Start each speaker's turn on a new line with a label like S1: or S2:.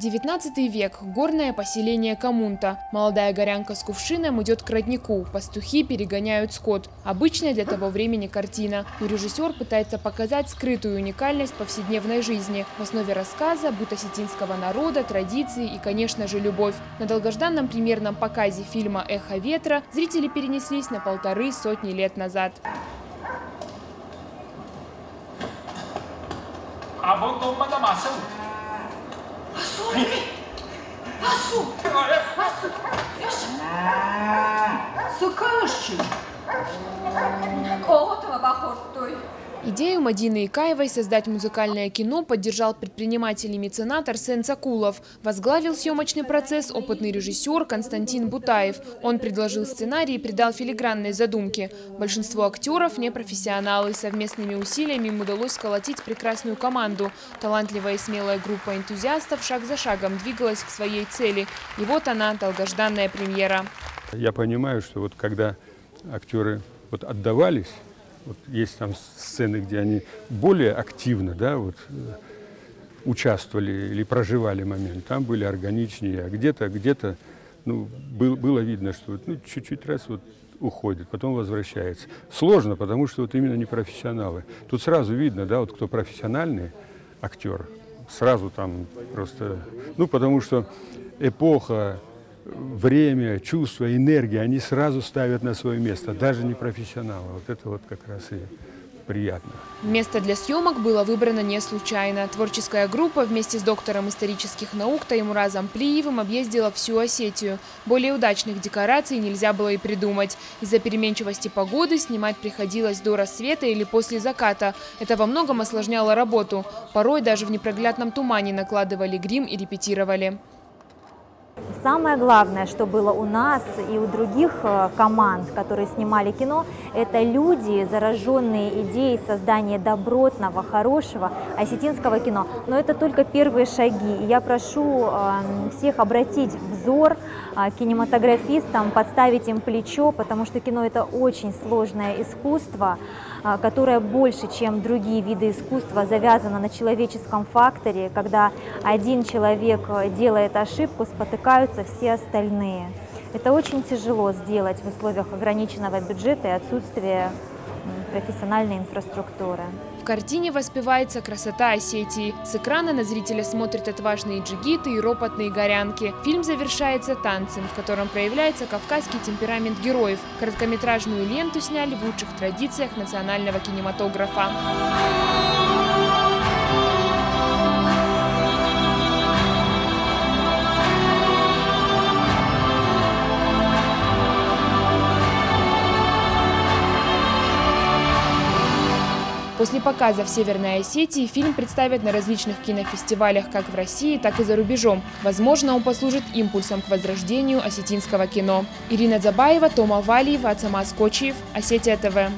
S1: XIX век. Горное поселение Коммунта. Молодая горянка с кувшином идет к роднику. Пастухи перегоняют скот. Обычная для того времени картина. Но режиссер пытается показать скрытую уникальность повседневной жизни. В основе рассказа быт осетинского народа, традиции и, конечно же, любовь. На долгожданном премьерном показе фильма «Эхо ветра» зрители перенеслись на 150 лет назад. Идею Мадины Икаевой создать музыкальное кино поддержал предприниматель и меценат Арсен Цакулов. Возглавил съемочный процесс опытный режиссер Константин Бутаев. Он предложил сценарий и придал филигранной задумке. Большинство актеров – непрофессионалы. Совместными усилиями им удалось сколотить прекрасную команду. Талантливая и смелая группа энтузиастов шаг за шагом двигалась к своей цели. И вот она, долгожданная премьера.
S2: Я понимаю, что вот когда актеры отдавались, есть там сцены, где они более активно, участвовали или проживали момент, там были органичнее, а где-то было видно, что чуть-чуть раз уходит, потом возвращается. Сложно, потому что именно не профессионалы. Тут сразу видно, кто профессиональный актер, сразу там просто, потому что эпоха, время, чувство, энергия, они сразу ставят на свое место, даже не профессионалы. Это как раз и приятно.
S1: Место для съемок было выбрано не случайно. Творческая группа вместе с доктором исторических наук Таймуразом Плиевым объездила всю Осетию. Более удачных декораций нельзя было и придумать. Из-за переменчивости погоды снимать приходилось до рассвета или после заката. Это во многом осложняло работу. Порой даже в непроглядном тумане накладывали грим и репетировали.
S3: Самое главное, что было у нас и у других команд, которые снимали кино, это люди, зараженные идеей создания добротного, хорошего осетинского кино. Но это только первые шаги. И я прошу всех обратить взор кинематографистам, подставить им плечо, потому что кино – это очень сложное искусство, которое больше, чем другие виды искусства, завязано на человеческом факторе, когда один человек делает ошибку, спотыкаются все остальные. Это очень тяжело сделать в условиях ограниченного бюджета и отсутствия профессиональной инфраструктуры.
S1: В картине воспевается красота Осетии. С экрана на зрителя смотрят отважные джигиты и ропотные горянки. Фильм завершается танцем, в котором проявляется кавказский темперамент героев. Короткометражную ленту сняли в лучших традициях национального кинематографа. После показа в Северной Осетии фильм представят на различных кинофестивалях как в России, так и за рубежом. Возможно, он послужит импульсом к возрождению осетинского кино. Ирина Дзабаева, Тома Валиева, Ацамаз Кочиев, Осетия ТВ.